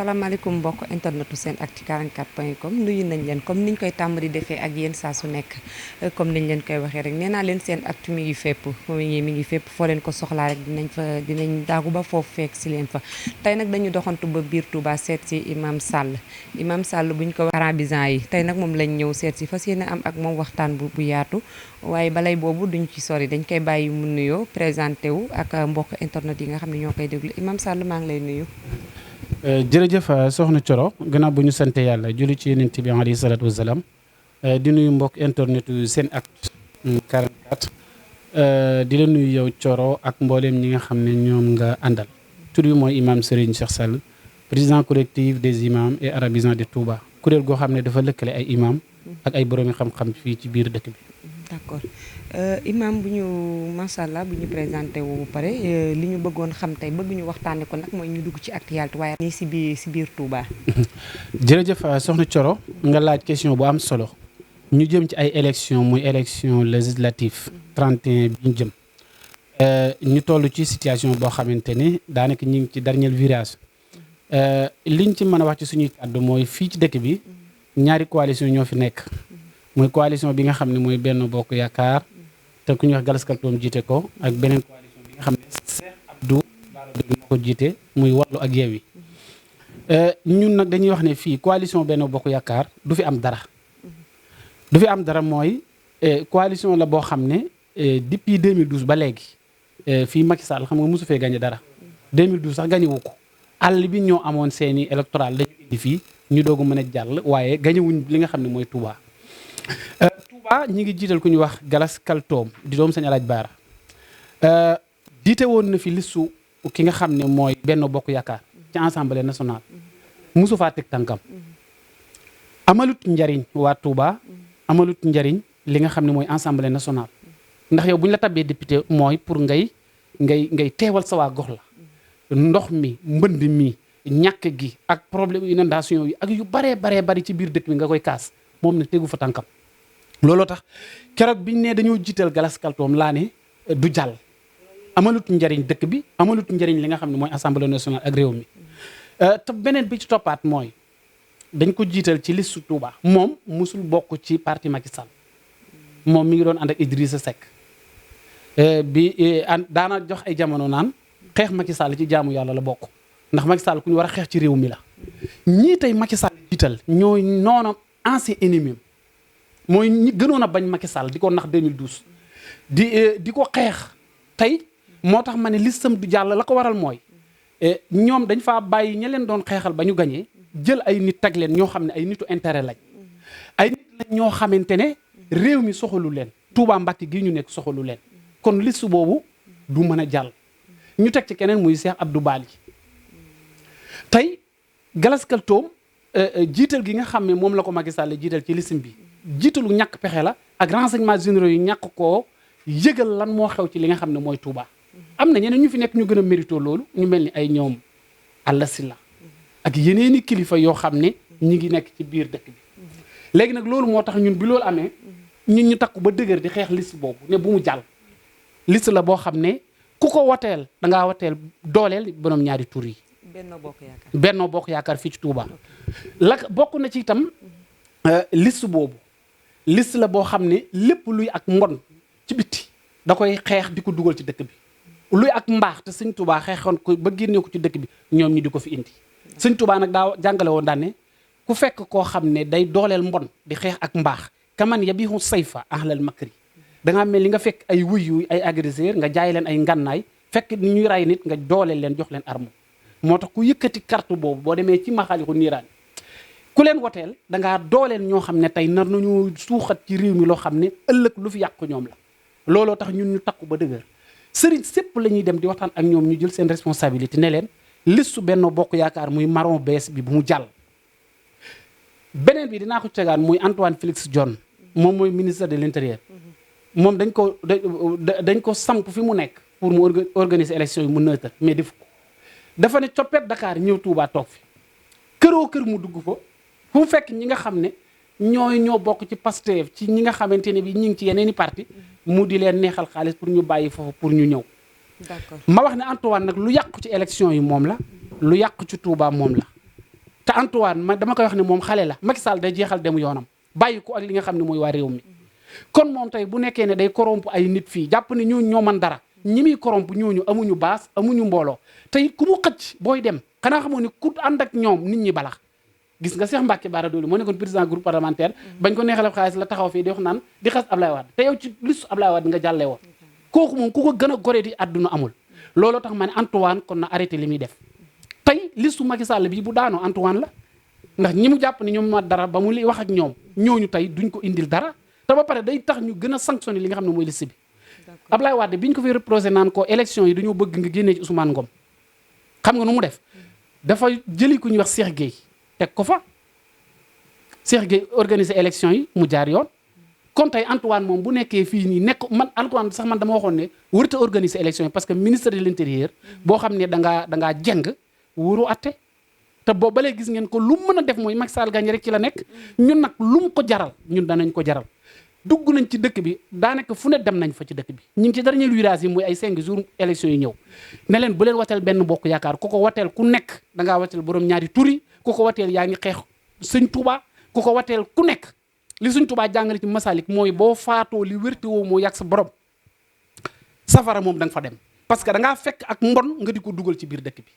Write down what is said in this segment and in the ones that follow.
salaamaaleykum mbokk internetu seen actu 44.com nuyu nañ leen comme niñ koy tàmm di defee ak yéen saa su nekk comme niñ leen koy waxee rek nee naa leen seen actu mi ngi fépp mi ngi fépp foo leen ko soxlaa rek dinañ daagu ba foofu fekk si leen fa. tey nag dañu doxantu ba biir Touba seet si imam Sall buñ ko wax arabisant yi tey nag moom lañ ñëw seet si fas yéene am ak moom waxtaan bu yaatu waaye balay boobu duñ ci sori dañ koy bàyyi mu nuyoo présenté wu ak mbokk internet yi nga xam ne ñoo koy déglu imam Sall maa ngi lay nuyu. jërëjëf soxna Thioro gannaaw bu ñu sant yàlla julli ci yonent bi alayhi salaatu wasalaam di nuyu mbokk internet seen actu 44 di la nuyu yow Thioro ak mbooleem ñi nga xam ne ñoom nga àndal tur bi mooy imam Serigne Cheikh Sall président collectif des imams et arabisants de Touba kuréel goo xam ne dafa lëkkale ay imam ak ay boroomi xam-xam fii ci biir dëkk bi. d'accord imam bu ñu macha allah bu ñu présenté wu ba pare li ñu bëggoon xam tey bëgg ñu waxtaanee ko nag mooy ñu dugg ci actualité waaye nii si biir Touba. jërëjëf soxna Thioro nga laaj question bu am solo ñu jëm ci ay élection muy élection législative 31 bi ñu jëm ñu toll ci situation boo xamante ni daanaka ñu ngi ci dernier virage liñ ci mën a wax ci suñuy kàddu mooy fii ci dëkk bi ñaari coalition ñoo fi nekk. mooy coalition bi nga xam ne mooy Benno Bokk Yaakaar te ku ñuy wax Gallas Kaltoum jiite ko ak beneen coalition bi nga xam ne Cheikh Abdou Bara Dolly moo ko jiite muy Wallu ak Yewwi ñun nag dañuy wax ne fii coalition Benno Bokk Yaakaar du fi am dara mooy coalition la boo xam ne depuis 2012 ba léegi fii Macky Sall xam nga mosu fee gagné dara 2012 sax gagné wu ko àll bi ñoo amoon seeni électoral dañu indi fii ñu doog a mën a jàll waaye gagné wuñ li nga xam ne mooy Touba. Touba ñi ngi jiital ku ñuy wax Gallas Kaltoum di doom Sëñ Alaaj Baara jiite woon na fi listu ki nga xam ne mooy Benno Bokk Yaakaar ci Assemblée nationale mosu faa teg tànkam amalut njariñ waa Touba amalut njariñ li nga xam ne mooy Assemblée nationale ndax yow bu ñu la tabbee député mooy pour ngay teewal sa waa gox la ndox mi mbënd mi ñàkk gi ak problème inondation yi ak yu baree bari ci biir dëkk bi nga koy kaas moom ne tegu fa tànkam looloo tax keroog biñ ne dañoo jiital Gallas Kaltoum laa ne du jàll amalut njariñ dëkk bi amalut njariñ li nga xam ne mooy assemblée nationale ak réew mi te beneen bi ci toppaat mooy dañ ko jiital ci liste Touba moom musul bokk ci parti Macky Sall moom mi ngi doon ànd ak Idrissa Seck daana jox ay jamono naan xeex Macky Sall ci jaamu yàlla la bokk ndax Macky Sall ku ñu war a xeex ci réew mi la ñii tey Macky Sall jiital ñooy noonu ancien ennemi mooy ñi gënoon a bañ Macky Sall di ko nax 2012 di ko xeex tey moo tax ma ne listam du jàll la ko waral mooy ñoom dañ faa bàyyi ña leen doon xeexal ba ñu gañee jël ay nit teg leen ñoo xam ne ay nitu intérêt lañ ay nit lañ ñoo xamante ne réew mi soxalu leen Touba Mbacké gi ñu nekk soxalu leen kon liste boobu du mën a jàll ñu teg ci keneen muy Cheikh Abdou Bali tey Gallas Kaltoum jiital gi nga xam ne moom la ko Macky Sall jiital ci listim bi jiitalu ñàkk pexe la ak renseignements généraux yu ñàkk koo yëgal lan moo xew ci li nga xam ne mooy Touba. am na ñeneen ñu fi nekk ñu gën a mérito loolu ñu mel ni ay ñoom Alla Sylla ak yeneeni kilifa yoo xam ne ñi ngi nekk ci biir dëkk bi léegi nag loolu moo tax ñun bi loolu amee ñun ñu takku ba dëgër di xeex liste boobu ne bu mu jàll liste la boo xam ne ku ko wateel dangaa wateel dooleel borom ñaari tur yi Benno Bokk Yaakaar fii ci Touba la bokk na ci itam liste boobu liste la boo xam ne lépp luy ak mbon ci bitti da koy xeex di ko dugal ci dëkk bi luy ak mbaax te sëñ Touba xeexoon ko ba génnee ko ci dëkk bi ñoom ñi di ko fi indi sëñ Touba nag daa jàngale woon daan ne ku fekk koo xam ne day dooleel mbon di xeex ak mbaax kaman yabihu sayfa ahlal makri dangaa mel ni nga fekk ay wuyu ay agresseur nga jaay leen ay ngannaay fekk ni ñuy ray nit nga dooleel leen jox leen arme moo tax ku yëkkati carte boobu boo demee ci maxaalixu niiraan ku leen woteel dangaa dooleel ñoo xam ne tey nar nañu suuxat ci réew mi loo xam ne ëllëg lu fi yàqu ñoom la looloo tax ñun ñu takku ba dëgër sëriñ sépp la ñuy dem di waxtaan ak ñoom ñu jël seen responsabilité ne leen listu Benno Bokk Yaakaar muy marron bees bi bu mu jàll beneen bi dinaa ko tegaan muy Antoine Félix Dionne moom mooy ministre de l'intérieur moom dañ ko samp fi mu nekk pour mu organiser élection yi mu neutre mais def ko dafa ne coppet Dakar ñëw Touba toog fi këroo kër mu dugg fa fu mu fekk ñi nga xam ne ñoo bokk ci Pastef ci ñi nga xamante ne bi ñi ngi ci yeneeni parti mu di leen neexal xaalis pour ñu bàyyi foofu pour ñu ñëw d'accord ma wax ne Antoine nag lu yàqu ci élection yi moom la lu yàqu ci Touba moom la te Antoine ma dama koy wax ne moom xale la Macky Sall day jeexal demu yoonam bàyyi ko ak li nga xam ne mooy waa réew mi kon moom tey bu nekkee ne day corrompre ay nit fii jàpp ne ñooñu ñoo man dara ñi muy corrompre ñooñu amuñu baas amuñu mbooloo tey ku mu xëcc booy dem xanaa xamoo ne ku ànd ak ñoom nit ñi balax gis nga Cheikh Mbacké Bara Dolly moo nekkoon président groupe parlementaire bañ ko neexal xaalis la taxaw fii di wax naan di xas Ablaye Wade te yow ci liste Ablaye Wade nga jàllee woon kooku moom ku ko gën a goree di àdduna amul looloo tax ma ne Antoine kon na arrêté li muy def tey liste Macky Sall bi bu daanoo Antoine la ndax ñi mu jàpp ne ñoom ma dara ba mu li wax ak ñoom ñooñu tey duñ ko indil dara te ba pare day tax ñu gën a sanctionné li nga xam ne mooy liste bi Ablaye Wade biñ ko fi reproché naan ko élection yi dañoo bëgg nga génnee ci Ousmane Ngom xam nga nu mu def dafa jëli ku ñuy wax Cheikh Gueye teg ko fa Cheikh Gueye organiser élection yi mu jaar yoon kon tey Antoine moom bu nekkee fii nii nekk man Antoine sax man dama waxoon ne warut a organiser élection yi parce que ministre de l'intérieur boo xam ne da ngaa jeng wóoru atte te boobu ba léegi gis ngeen ko lu mu mën a def mooy Macky Sall gagné rek ci la nekk ñun nag lu mu ko jaral ñun danañ ko jaral dugg nañ ci dëkk bi daanaka fu ne dem nañ fa ci dëkk bi ñu ngi ci dernier virage yi mooy ay 5 jours élection yi ñëw ne leen bu leen wateel benn bokk yaakaar ku ko wateel ku nekk da ngaa wateel borom ñaari turi ku ko wateel yaa ngi xeex sëñ Touba ku ko wateel ku nekk li sëñ Touba jàngale ci masalik mooy boo faatoo li wérti woo moo yàgg sa borom safara moom da nga fa dem parce que da ngaa fekk ak mbon nga di ko dugal ci biir dëkk bi.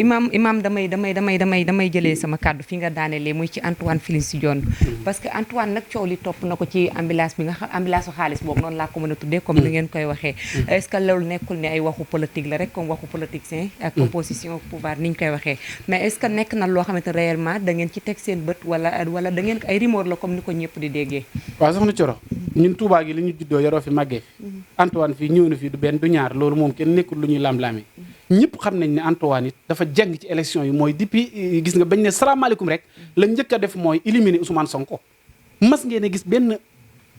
imam damay jëlee sama kàddu fi nga daanelee muy ci Antoine Félix Dionne parce que Antoine nag coow li topp na ko ci ambulance bi nga xam ambulance su xaalis boobu noonu laa ko mën a tuddee comme ni ngeen koy waxee est-ce que loolu nekkul ne ay waxu politique la rek comme waxu politicien ak opposition pouvoir ni ñu koy waxee mais est-ce que nekk na loo xamante réellement da ngeen ci teg seen bët wala da ngeen ay rumeur la comme ni ko ñëpp di déggee waaw soxna Coro ñun Touba gi li ñu juddoo yaroo fi màggee Antoine fii ñëw na fii du benn du ñaar loolu moom kenn nekkul lu ñuy lam-laamee ñëpp xam nañ ne Antoine it dafa jeng ci élection yi mooy depuis gis nga bañ ne salaamaaleykum rek la njëkk a def mooy éliminer Ousmane Sonko mas ngeen a gis benn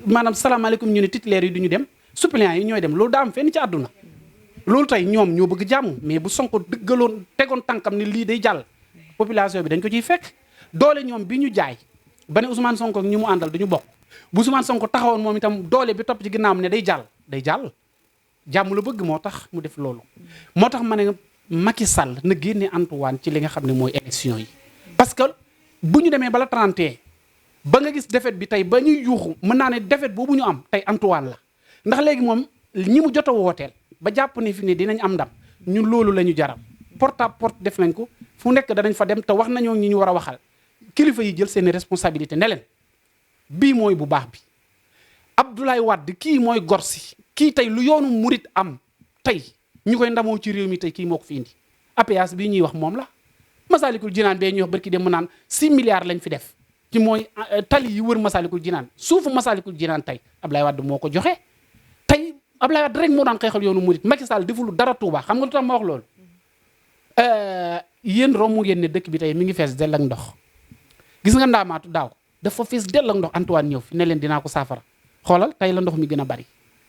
maanaam salaamaaleykum ñu ne titulaire yi du ñu dem suppléants yi ñooy dem loolu daa am fenn ci àdduna loolu tey ñoom ñoo bëgg jàmm mais bu Sonko dëggaloon tegoon tànkam ne lii day jàll population bi dañ ko ciy fekk doole ñoom bi ñu jaay ba ne Ousmane Sonko ak ñu mu àndal duñu bokk bu Ousmane Sonko taxawoon moom itam doole bi topp ci ginnaawam ne day jàll jàmm la bëgg moo tax mu def loolu moo tax ma ne Macky Sall na génne Antoine ci li nga xam ne mooy élection yi parce que bu ñu demee bala 31 ba nga gis défaite bi tey ba ñuy yuuxu mën naa ne défaite boobu ñu am tey Antoine la ndax léegi moom ñi mu jot a wooteel ba jàpp ne fi ne dinañ am ndam ñun loolu la ñu jaral porte à porte def nañ ko fu nekk danañ fa dem te wax nañoo ñi ñu war a waxal kilifa yi jël seeni responsabilité ne leen bii mooy bu baax bi Abdoulaye Wade kii mooy gor si kii tey lu yoonu murit am tey ñu koy ndamoo ci réew mi tey kii moo ko fi indi APS bii ñuy wax moom la Masalikul Jinaan bee ñuy wax barki dem mu naan 6 milliards lañ fi def ci mooy tali yi wër Masalikul Jinaan suufu Masalikul Jinaan tey Abdoulaye Wade moo ko joxe tey Abdoulaye Wade rek moo daan xeexal yoonu murit Macky Sall deful dara Touba xam nga lu tax ma wax loolu yéen romb ngeen ne dëkk bi tey mi ngi fees dell ak ndox gis nga ndaamaatu daaw dafa fees dell ak ndox Antoine ñëw fi ne leen dinaa ko saafara xoolal tey la ndox mi gën a bari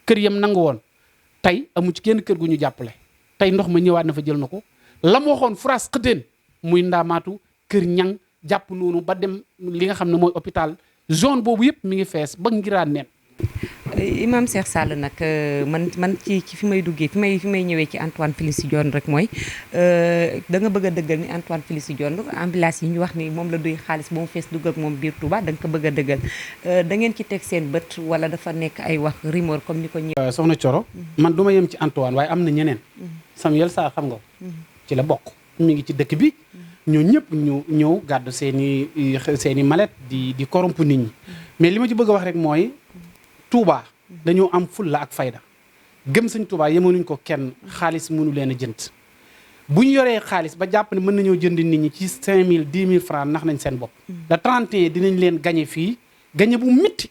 kër yam nangu woon tey amu ci kenn kër gu ñu jàppale tey ndox ma ñëwaat na fa jël na ko la ma waxoon France xëteen muy ndaamaatu kër ñang jàpp noonu ba dem li nga xam ne mooy hôpital zone boobu yëpp mi ngi fees ba ngiraan neen imam Cheikh Sall nag man ci fi may duggee fi may ñëwee ci Antoine Félix Dionne rek mooy da nga bëgg a dëggal ni Antoine Félix Dionne ambulance yi ñu wax ni moom la duy xaalis ba mu fees dugg ak moom biir Touba da nga ko bëgg a dëggal da ngeen ci teg seen bët wala dafa nekk ay wax rumeur comme ni ko ñëw soxna Coro man du ma yem ci Antoine waaye am na ñeneen Samuel Sarr xam nga ci la bokk mi ngi ci dëkk bi ñoo ñëpp ñu ñëw gàddu seen i mallette di corrompre nit ñi mais li ma ci bëgg a wax rek mooy Touba dañoo am fulla ak fayda gëm Sëñ Touba yemaluñ ko kenn xaalis mënu leen a jënd bu ñu yoree xaalis ba jàpp ne mën nañoo jënd nit ñi ci 5000 10 000 francs nax nañ seen bopp. le 31 dinañ leen gañe fii gañe bu métti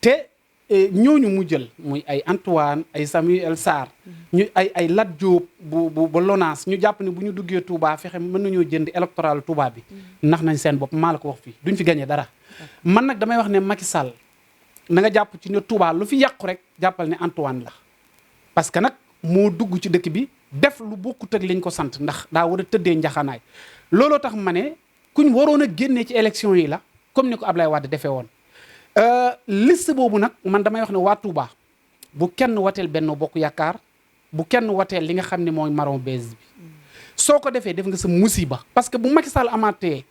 te ñooñu mu jël muy ay Antoine ay Samuel Sarr ñu ay Lat Diop bu Lonaas ñu jàpp ne bu ñu duggee Touba fexe mën nañoo jënd électoral Touba bi nax nañ seen bopp maa la ko wax fii duñ fi gañe dara man nag damay wax ne Macky Sall na nga jàpp ci ne Touba lu fi yàqu rek jàppal ne Antoine la parce que nag moo dugg ci dëkk bi def lu bokkut ak liñ ko sant ndax daa war a tëddee njaxanaay looloo tax ma ne kuñ waroon a génnee ci élection yi la comme ni ko Ablaye Wade defee woon liste boobu nag man damay wax ne waa Touba bu kenn wateel Benno Bokk Yaakaar bu kenn wateel li nga xam ne mooy marron beige bi soo ko defee def nga sa musiba parce que bu Macky Sall amaatee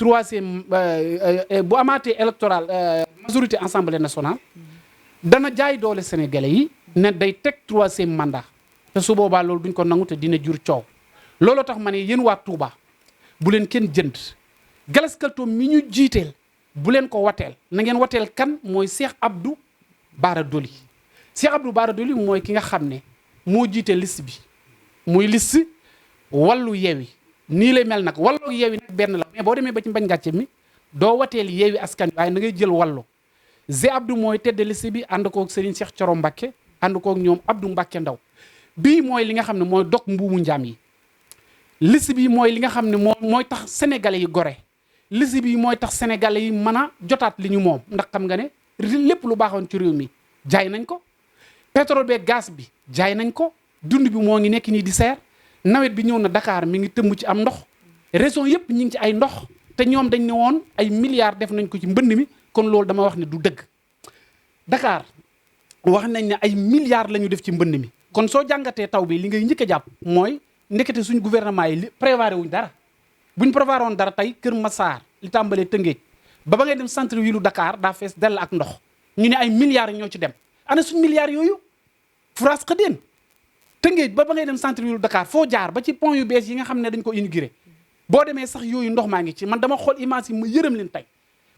troisième bu amaatee électoral majorité assemblée nationale dana jaay doole sénégalais yi ne day teg troisième mandat te su boobaa loolu duñ ko nangu te dina jur coow looloo tax ma ne yéen waa Touba bu leen kenn jënd Galas Kaltoum mi ñu jiiteel bu leen ko wateel na ngeen wateel kan mooy Cheikh Abdou Bara Dolly Cheikh Abdou Bara Dolly mooy ki nga xam ne moo jiite liste bi muy liste wallu yeewi nii lay mel nag wallu yeewi nag benn la mais boo demee ba ci mbañ gàcce mi doo wateel yeewi askan waaye na ngay jël wallu Zé Abdou mooy tedde liste bi ànd koog Serigne Cheikh Thioro Mbacké ànd koog ñoom Abdou Mbacké Ndaw bii mooy li nga xam ne mooy dog mbuumu njaam yi liste bi mooy li nga xam ne mooy tax sénégalais yi gore liste bi mooy tax sénégalais yi mën a jotaat li ñu moom ndax xam nga ne lépp lu baaxoon ci réew mi jaay nañ ko pétrole beeg gaz bi jaay nañ ko dund bi moo ngi nekk nii di seer nawet bi ñëw na Dakar mi ngi tëmb ci am ndox région yëpp ñi ngi ci ay ndox te ñoom dañ ne woon ay milliards def nañ ko ci mbënd mi kon loolu dama wax ne du dëgg Dakar wax nañ ne ay milliards la ñu def ci mbënd mi kon soo jàngatee taw bi li ngay njëkk a jàpp mooy ndekete suñ gouvernement yi prévoir wuñ dara buñ prévoir woon dara tey Kër Massar li tàmbalee Tëngéej ba ngay dem centre ville Dakar daa fees dell ak ndox ñu ne ay milliards ñoo ci dem ana suñ milliards yooyu France xëddeen Tëngéej ba ngay dem centre ville Dakar foo jaar ba ci pont yu bees yi nga xam ne dañ ko inauguré boo demee sax yooyu ndox maa ngi ci man dama xool image yi ma yërëm leen tey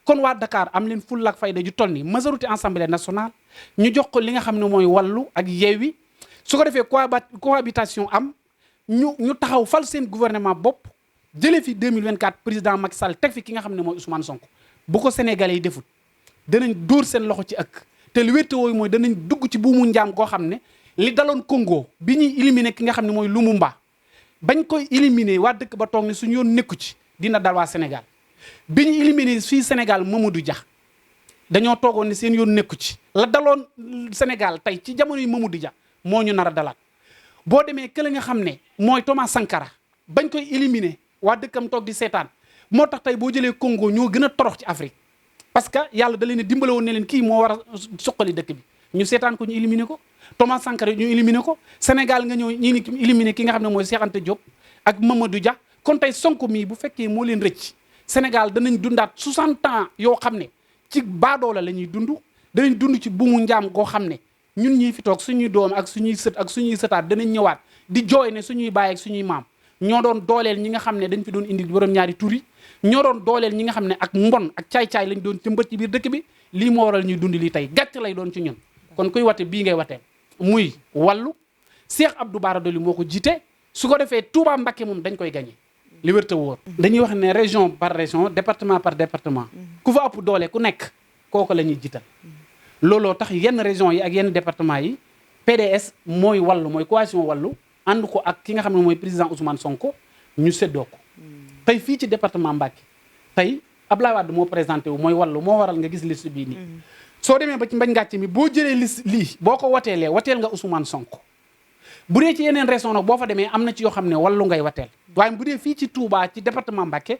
kon waa Dakar am leen fulla ak fayda ju toll ni majorité assemblée nationale ñu jox ko li nga xam ne mooy wallu ak yeewi su ko defee cohabitation am ñu taxaw fal seen gouvernement bopp jëlee fi 2024 président Macky Sall teg fi ki nga xam ne mooy Ousmane Sonko bu ko sénégalais yi defut danañ dóor seen loxo ci ëkk te li wétte wooyu mooy danañ dugg ci buumu njaam goo xam ne li daloon Congo bi ñuy éliminer ki nga xam ne mooy Lumumba bañ koy éliminer waa dëkk ba toog ne suñu yoon nekku ci dina dal waa Sénégal bi ñu éliminer fii Sénégal Mamadou Dia dañoo toogoon ne seen yoon nekku ci la daloon Sénégal tey ci jamono yi Mamadou Dia moo ñu nar a dalaat boo demee kële nga xam ne mooy Thomas Sankara bañ koy éliminer waa dëkkam toog di seetaan moo tax tey boo jëlee Congo ñoo gën a torox ci Afrique parce que yàlla da leen a dimbale woon ne leen kii moo war a suqali dëkk bi ñu seetaan ko ñu éliminer ko Thomas Sankara ñu éliminer ko Sénégal nga ñëw ñi ni éliminer ki nga xam ne mooy Cheikh Anta Diop ak Mamadou Dia kon tey Sonko mii bu fekkee moo leen rëcc Sénégal danañ dundaat 60 ans yoo xam ne ci baadoola la ñuy dund danañ dund ci buumu njaam goo xam ne ñun ñii fi toog suñuy doom ak suñuy sët ak suñuy sëtaat danañ ñëwaat di jooy ne suñuy baay ak suñuy maam ñoo doon dooleel ñi nga xam ne dañ fi doon indi borom ñaari tur yi ñoo doon dooleel ñi nga xam ne ak mbon ak caay-caay lañ doon jëmbat ci biir dëkk bi lii moo waral ñuy dund lii tey gàcc lay doon ci ñun kon kuy wate bii ngay watee muy wàllu Cheikh Abdou Bara Dolly moo ko jiite su ko defee Touba Mbacké moom dañ koy gagné li wér te wóor dañuy wax ne région par région département par département ku fa ëpp doole ku nekk kooku la ñuy jiital looloo tax yenn région yi ak yenn département yi PDS mooy wàllu mooy coalition wàllu ànd ko ak ki nga xam ne mooy président Ousmane Sonko ñu séddoo ko tey fii ci département Mbacké tey Abdoulaye Wade moo présenté wu mooy wàllu moo waral nga gis liste bii nii soo demee ba ci mbañ ngàcce mi boo jëlee liste lii boo ko wateelee wateel nga Ousmane Sonko bu dee ci yeneen région nag boo fa demee am na ci yoo xam ne wàllu ngay wateel waaye bu dee fii ci Touba ci département Mbacké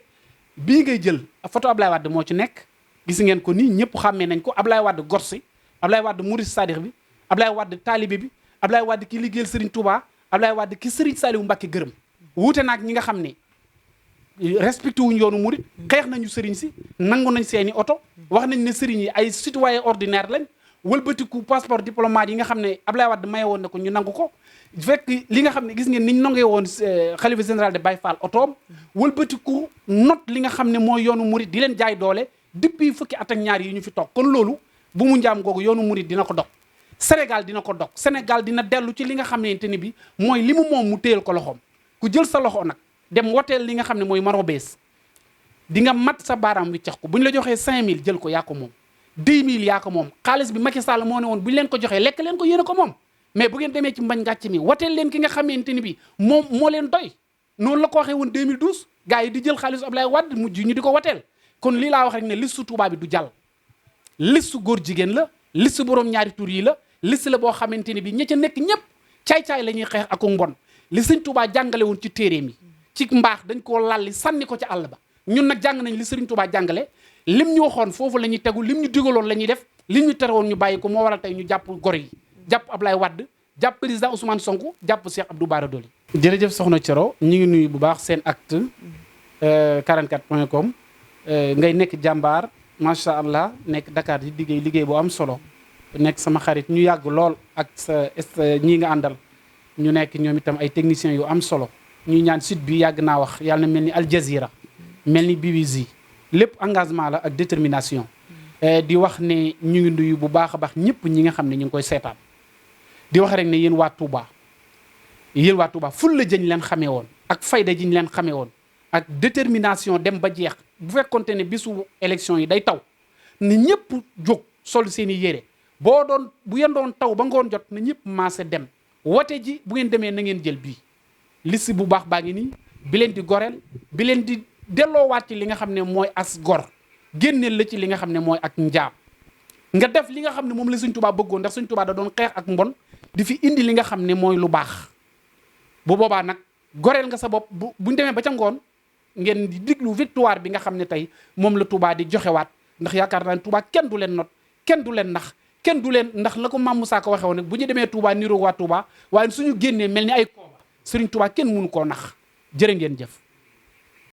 bii ngay jël photo Abdoulaye Wade moo ci nekk gis ngeen ko nii ñëpp xàmmee nañ ko Abdoulaye Wade gorsi Abdoulaye Wade Mouride Sadikh bi Abdoulaye Wade talibé bi Abdoulaye Wade ki liggéeyal Serigne Touba Abdoulaye Wade ki Serigne Saliou Mbacké gërëm wuute naag ñi nga xam ne respecté wuñ yoonu murid xeex nañu Serigne si nangu nañ seeni oto wax nañ ne Serigne yi ay citoyen ordinaire lañ wëlbatiku passeport diplomate yi nga xam ne Abdoulaye Wade maye woon na ko ñu nangu ko fekk li nga xam ne gis ngeen niñ nongee woon xalifa général de Baye Fall otoom wëlbatiku not li nga xam ne mooy yoonu murid di leen jaay doole depuis fukki at ak ñaar yi ñu fi toog kon loolu bu mu njaam googu yoonu murid dina ko dog Sénégal dina ko dog Sénégal dina dellu ci li nga xamante ni bi mooy li mu moom mu téyel ko loxoom ku jël sa loxo nag dem woteel li nga xam ne mooy maro bees di nga mat sa baaraam wi cax ko bu ñu la joxee 5000 jël ko yaa ko moom 10000 yaa ko moom xaalis bi Macky Sall moo ne woon bu ñu leen ko joxee lekk leen ko yéen a ko moom mais bu ngeen demee ci mbañ ngàcc mi woteel leen ki nga xamante ni bi moom moo leen doy noonu la ko waxee woon 2012 gars yi di jël xaalis Abdoulaye Wade mujj ñu di ko woteel kon lii laa wax rek ne liste Touba bi du jàll liste góor jigéen la liste borom ñaari tur yi la liste la boo xamante ni bi ña ca nekk ñëpp caay-caay la ñuy xeex ak mbon li sëñ Touba jàngale woon ci téere mi ci mbaax dañ koo lalli sànni ko ci àll ba ñun nag jàng nañ li Serigne Touba jàngale lim ñu waxoon foofu la ñuy tegu lim ñu digaloon la ñuy def lim ñu tere woon ñu bàyyi ko moo waral tey ñu jàpp gor yi jàpp Abdoulaye Wade jàpp président Ousmane Sonko jàpp Cheikh Abdou Bara Dolly. jërëjëf soxna Thioro ñu ngi nuyu bu baax seen acte 44.com ngay nekk jàmbaar macha allah nekk Dakar di liggéey bu am solo nekk sama xarit ñu yàgg lool ak sa ñii nga àndal ñu nekk ñoom itam ay techniciens yu am solo ñuy ñaan site bi yàgg naa wax yàlla na mel ni Al Jazeera mel ni BBC lépp engagement la ak détermination di wax ne ñu ngi nuyu bu baax a baax ñëpp ñi nga xam ne ñu ngi koy seetaan di wax rek ne yéen waa Touba ful la jëñ leen xamee woon ak fayda jiñ leen xamee woon ak détermination dem ba jeex bu fekkonte ne bisu élection yi day taw ne ñëpp jóg sol seen i yére bu yeen doon taw ba ngoon jot na ñëpp maase dem wote ji bu ngeen demee na ngeen jël bii liste bu baax baa ngi nii bi leen di goreel bi leen di delloowaat ci li nga xam ne mooy as gor génneel la ci li nga xam ne mooy ak njaam nga def li nga xam ne moom la Sëñ Tuubaa bëggoon ndax Sëñ Tuubaa da doon xeex ak mbon di fi indi li nga xam ne mooy lu baax bu boobaa nag goreel nga sa bopp buñ demee ba ca ngoon ngeen di diglu victoire bi nga xam ne tey moom la Touba di joxewaat ndax yaakaar naa ne Touba kenn du leen not kenn du leen nax kenn du leen ndax la ko Mame Moussa ko waxee woon nag bu ñu demee Touba niroog waa Touba waaye suñu génnee mel ni ay kooba Serigne Touba kenn mënu koo nax jërë ngeen jëf